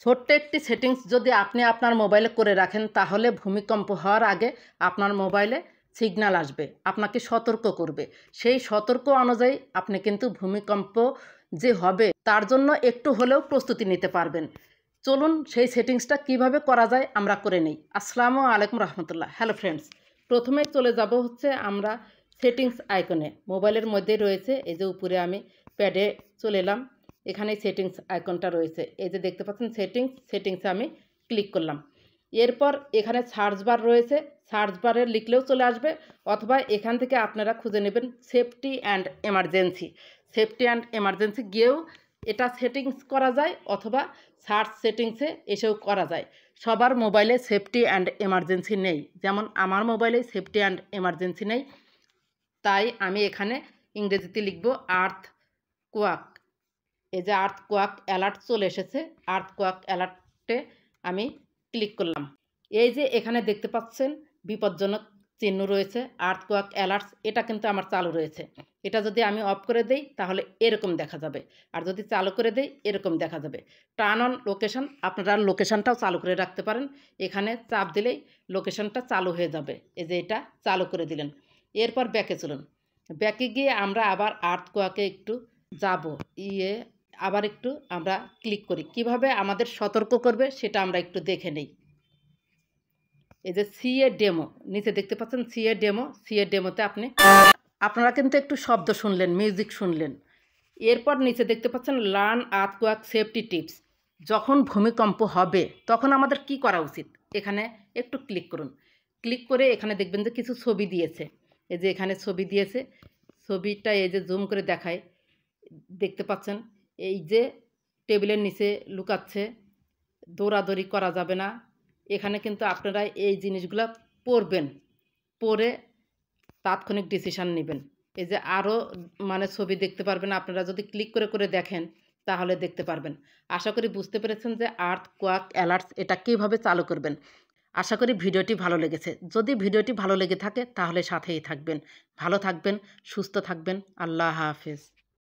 ছোট্ট একটি সেটিংস যদি আপনি আপনার মোবাইলে করে রাখেন তাহলে ভূমিকম্প হওয়ার আগে আপনার মোবাইলে সিগন্যাল আসবে, আপনাকে সতর্ক করবে। সেই সতর্ক অনুযায়ী আপনি কিন্তু ভূমিকম্প যে হবে তার জন্য একটু হলেও প্রস্তুতি নিতে পারবেন। চলুন সেই সেটিংসটা কিভাবে করা যায় আমরা করে নিই। আসসালামু আলাইকুম রহমতুল্লাহ। হ্যালো ফ্রেন্ডস, প্রথমে চলে যাব হচ্ছে আমরা সেটিংস আইকনে। মোবাইলের মধ্যে রয়েছে এই যে উপরে আমি প্যাডে চলে এলাম, এখানে সেটিংস আইকনটা রয়েছে, এই যে দেখতে পাচ্ছেন সেটিংসে আমি ক্লিক করলাম। এরপর এখানে সার্চ বার রয়েছে, সার্চ বারে লিখলেও চলে আসবে, অথবা এখান থেকে আপনারা খুঁজে নেবেন safety and emergency. Safety and emergency গিয়েও এটা সেটিংস করা যায়, অথবা সার্চ সেটিংসে এসেও করা যায়। সবার মোবাইলে সেফটি অ্যান্ড এমার্জেন্সি নেই, যেমন আমার মোবাইলে সেফটি অ্যান্ড এমার্জেন্সি নেই, তাই আমি এখানে ইংরেজিতে লিখব আর্থ কোয়াক। এই যে আর্থ কোয়াক অ্যালার্ট চলে এসেছে, আর্থ কোয়াক অ্যালার্টে আমি ক্লিক করলাম। এই যে এখানে দেখতে পাচ্ছেন বিপজ্জনক চিহ্ন রয়েছে, আর্থ কোয়াক অ্যালার্টস, এটা কিন্তু আমার চালু রয়েছে। এটা যদি আমি অফ করে দেই তাহলে এরকম দেখা যাবে, আর যদি চালু করে দেই এরকম দেখা যাবে। টার্ন অন লোকেশন, আপনারা লোকেশনটাও চালু করে রাখতে পারেন, এখানে চাপ দিলেই লোকেশনটা চালু হয়ে যাবে। এই যে এটা চালু করে দিলেন। এরপর ব্যাকে চলুন, ব্যাকে গিয়ে আমরা আবার আর্থ কোয়াকে একটু যাব, আবার একটু আমরা ক্লিক করি। কিভাবে আমাদের সতর্ক করবে সেটা আমরা একটু দেখে নেই। এই যে সিএ ডেমো নিচে দেখতে পাচ্ছেন, সিএ ডেমোতে আপনারা কিন্তু একটু শব্দ শুনলেন, মিউজিক শুনলেন। এরপর নিচে দেখতে পাচ্ছেন লার্ন আর্থকোয়াক সেফটি টিপস। যখন ভূমিকম্প হবে তখন আমাদের কি করা উচিত, এখানে একটু ক্লিক করুন। ক্লিক করে এখানে দেখবেন যে কিছু ছবি দিয়েছে, এই যে এখানে ছবি দিয়েছে, ছবিটা এই যে জুম করে দেখায়, দেখতে পাচ্ছেন এই যে টেবিলের নিচে লুকাচ্ছে, দৌড়াদৌড়ি করা যাবে না। এখানে কিন্তু আপনারা এই জিনিসগুলো পড়বেন, পড়ে তাৎক্ষণিক ডিসিশান নেবেন। এই যে আরও ছবি দেখতে পারবেন, আপনারা যদি ক্লিক করে করে দেখেন তাহলে দেখতে পারবেন। আশা করি বুঝতে পেরেছেন যে আর্থ কোয়াক অ্যালার্টস এটা কীভাবে চালু করবেন। আশা করি ভিডিওটি ভালো লেগেছে। যদি ভিডিওটি ভালো লেগে থাকে তাহলে সাথেই থাকবেন। ভালো থাকবেন, সুস্থ থাকবেন। আল্লাহ হাফেজ।